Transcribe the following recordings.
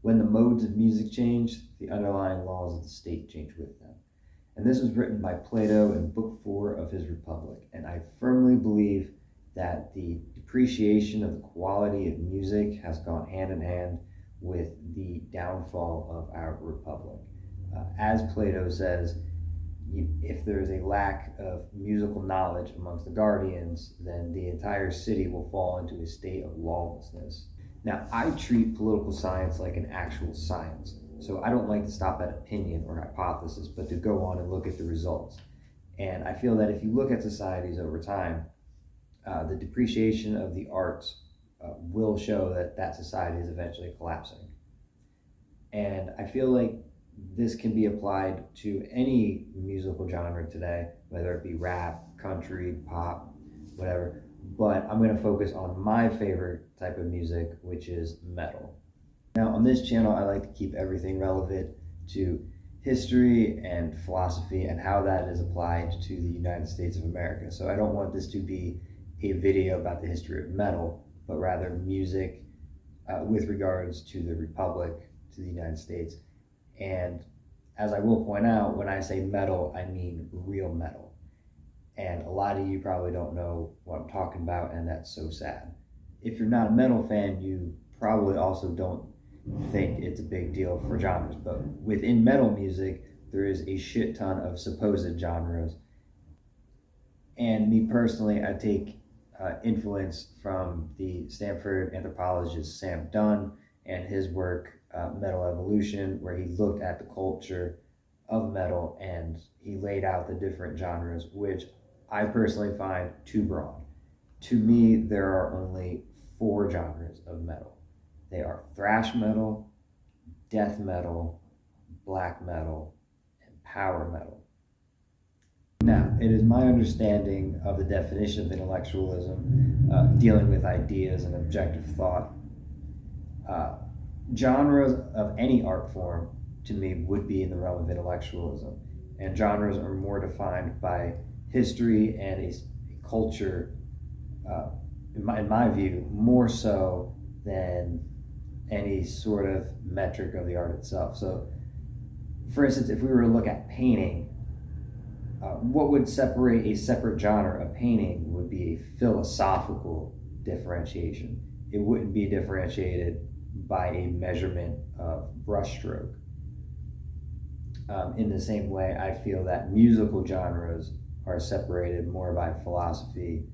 When the modes of music change, the underlying laws of the state change with them. And this was written by Plato in Book 4 of his Republic. And I firmly believe that the depreciation of the quality of music has gone hand in hand with the downfall of our republic. As Plato says, if there's a lack of musical knowledge amongst the guardians, then the entire city will fall into a state of lawlessness. Now, I treat political science like an actual science, so I don't like to stop at opinion or hypothesis, but to go on and look at the results. And I feel that if you look at societies over time, the depreciation of the arts will show that that society is eventually collapsing. And I feel like this can be applied to any musical genre today, whether it be rap, country, pop, whatever. But I'm going to focus on my favorite type of music, which is metal. Now, on this channel, I like to keep everything relevant to history and philosophy and how that is applied to the United States of America. So I don't want this to be a video about the history of metal, but rather music with regards to the Republic, to the United States. And as I will point out, when I say metal, I mean real metal. And a lot of you probably don't know what I'm talking about, and that's so sad. If you're not a metal fan, you probably also don't think it's a big deal for genres. But within metal music, there is a shit ton of supposed genres. And me personally, I take influence from the Stanford anthropologist Sam Dunn and his work Metal Evolution, where he looked at the culture of metal and he laid out the different genres, which I personally find too broad. To me, there are only 4 genres of metal. They are thrash metal, death metal, black metal, and power metal. Now, it is my understanding of the definition of intellectualism, dealing with ideas and objective thought. Genres of any art form, to me, would be in the realm of intellectualism. And genres are more defined by history and a culture, in my view, more so than any sort of metric of the art itself. So, for instance, if we were to look at painting, what would separate a separate genre of painting would be a philosophical differentiation. It wouldn't be differentiated by a measurement of brushstroke. In the same way, I feel that musical genres are separated more by philosophy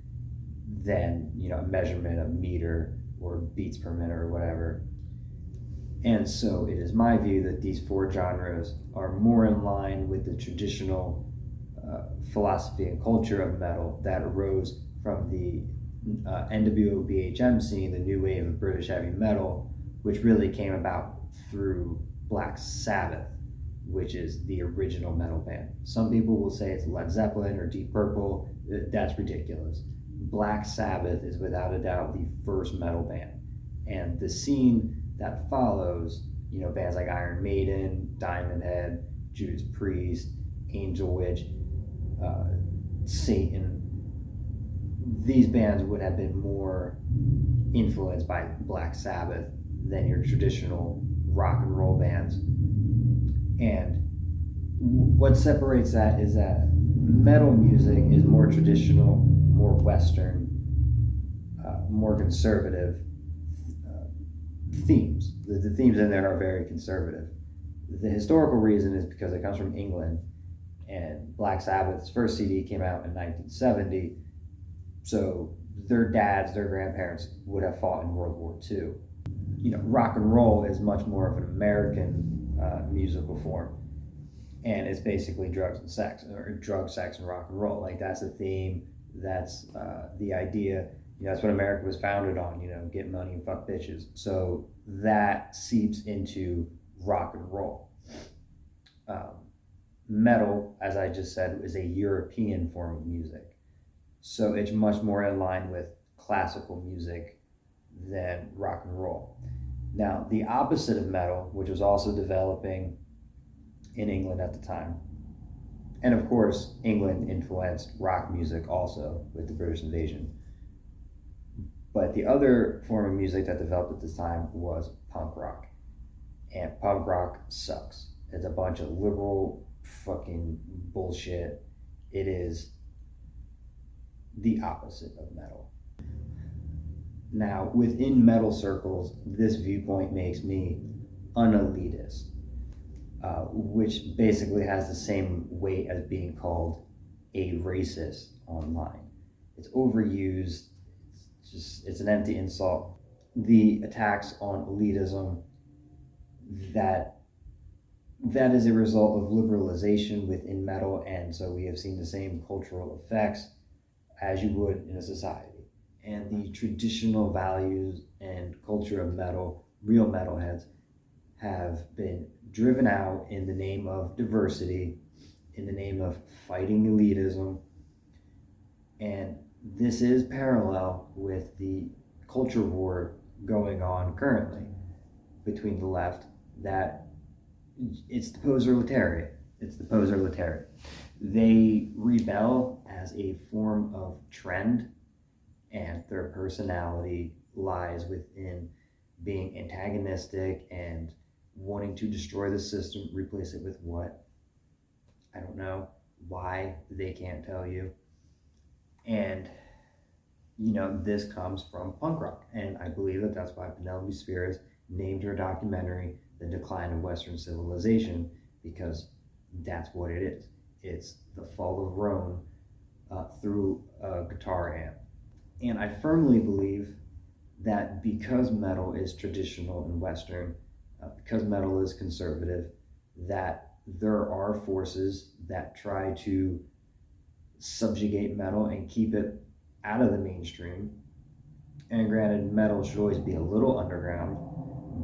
than a measurement of meter or beats per minute or whatever. And so it is my view that these 4 genres are more in line with the traditional philosophy and culture of metal that arose from the NWO BHM scene, the new wave of British heavy metal, which really came about through Black Sabbath, which is the original metal band. Some people will say it's Led Zeppelin or Deep Purple. That's ridiculous. Black Sabbath is without a doubt the first metal band. And the scene that follows, bands like Iron Maiden, Diamond Head, Judas Priest, Angel Witch, Satan, these bands would have been more influenced by Black Sabbath than your traditional rock and roll bands. And what separates that is that metal music is more traditional, more Western, more conservative themes. The themes in there are very conservative. The historical reason is because it comes from England, and Black Sabbath's first CD came out in 1970, so their dads, their grandparents would have fought in World War II. Rock and roll is much more of an American musical form, and it's basically drugs and sex, or drug, sex, and rock and roll. Like, that's the theme, that's the idea. That's what America was founded on, get money and fuck bitches. So that seeps into rock and roll. Metal, as I just said, is a European form of music. So it's much more in line with classical music than rock and roll. Now, the opposite of metal, which was also developing in England at the time, and of course, England influenced rock music also with the British invasion. But the other form of music that developed at this time was punk rock. and punk rock sucks. It's a bunch of liberal fucking bullshit. It is the opposite of metal. Now, within metal circles, this viewpoint makes me an elitist, which basically has the same weight as being called a racist online. It's overused. It's an empty insult. The attacks on elitism, that is a result of liberalization within metal, and so we have seen the same cultural effects as you would in a society. And the traditional values and culture of metal, real metalheads, have been driven out in the name of diversity, in the name of fighting elitism. And this is parallel with the culture war going on currently between the left, that it's the poser-litariat. It's the poser-litariat. They rebel as a form of trend, and their personality lies within being antagonistic and wanting to destroy the system, replace it with what? I don't know. Why? They can't tell you. And, this comes from punk rock. And I believe that that's why Penelope Spheres named her documentary The Decline of Western Civilization, because that's what it is. It's the fall of Rome through a guitar amp. And I firmly believe that because metal is traditional and Western, because metal is conservative, that there are forces that try to subjugate metal and keep it out of the mainstream. And granted, metal should always be a little underground,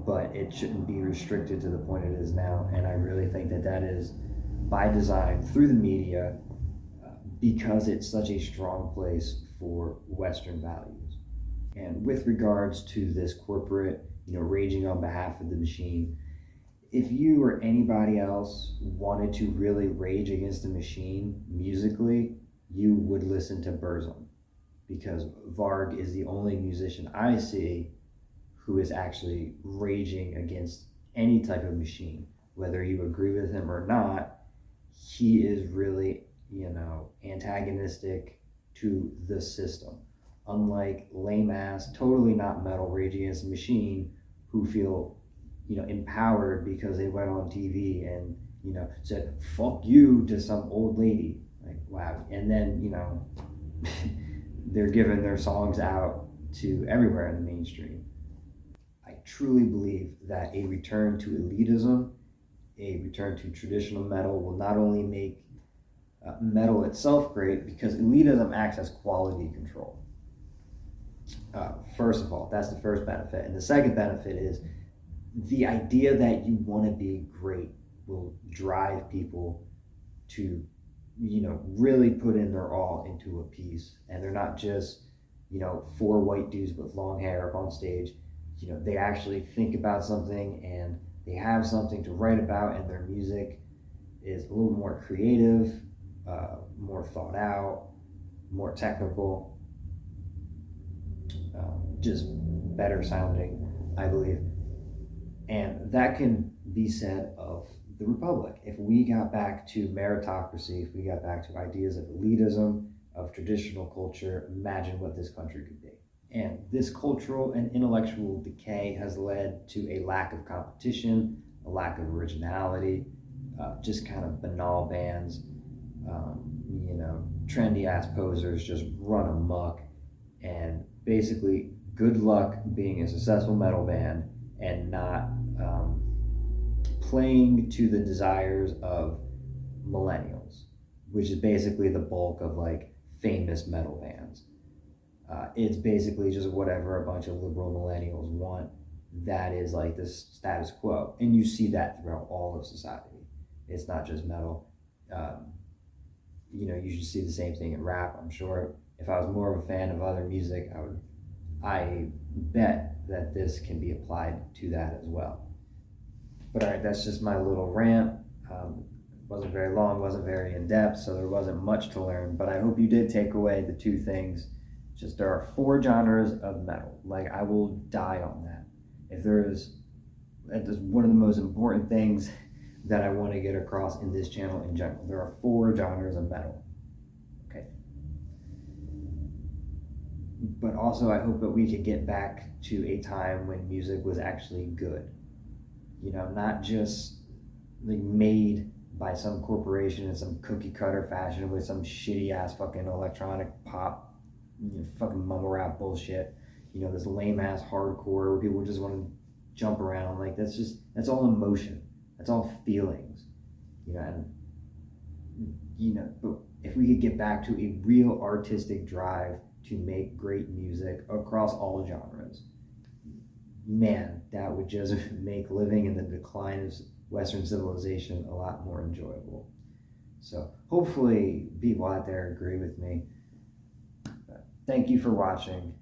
but it shouldn't be restricted to the point it is now. And I really think that that is by design through the media, because it's such a strong place for Western values. And with regards to this corporate, raging on behalf of the machine, if you or anybody else wanted to really rage against the machine musically, you would listen to Burzum, because Varg is the only musician I see who is actually raging against any type of machine. Whether you agree with him or not, he is really, antagonistic to the system. Unlike lame ass, totally not metal rage against the machine, who feel, empowered because they went on TV and, said, fuck you to some old lady. Like, wow. And then, they're giving their songs out to everywhere in the mainstream. I truly believe that a return to elitism, a return to traditional metal, will not only make metal itself great, because elitism acts as quality control. First of all, that's the first benefit. And the second benefit is the idea that you want to be great will drive people to, really put in their all into a piece. And they're not just, four white dudes with long hair up on stage. They actually think about something and they have something to write about, and their music is a little more creative, more thought out, more technical, just better sounding, I believe. And that can be said of the Republic. If we got back to meritocracy, if we got back to ideas of elitism, of traditional culture, imagine what this country could be. And this cultural and intellectual decay has led to a lack of competition, a lack of originality, just kind of banal bands, trendy ass posers just run amok. And basically, good luck being a successful metal band and not playing to the desires of millennials, which is basically the bulk of like famous metal bands. It's basically just whatever a bunch of liberal millennials want. That is like the status quo. And you see that throughout all of society. It's not just metal. You should see the same thing in rap, I'm sure. If I was more of a fan of other music, I bet that this can be applied to that as well. But all right, that's just my little rant. Wasn't very long, wasn't very in-depth, so there wasn't much to learn. But I hope you did take away the two things. Just there are 4 genres of metal. Like, I will die on that. If there is that is one of the most important things that I want to get across in this channel in general. There are 4 genres of metal. Okay. But also I hope that we could get back to a time when music was actually good. You know, not just like made by some corporation in some cookie cutter fashion with some shitty ass fucking electronic pop, fucking mumble rap bullshit. You know, this lame ass hardcore where people just want to jump around. Like that's all emotion. That's all feelings. You know, but if we could get back to a real artistic drive to make great music across all genres, man, that would just make living in the decline of Western civilization a lot more enjoyable. So hopefully people out there agree with me. Thank you for watching.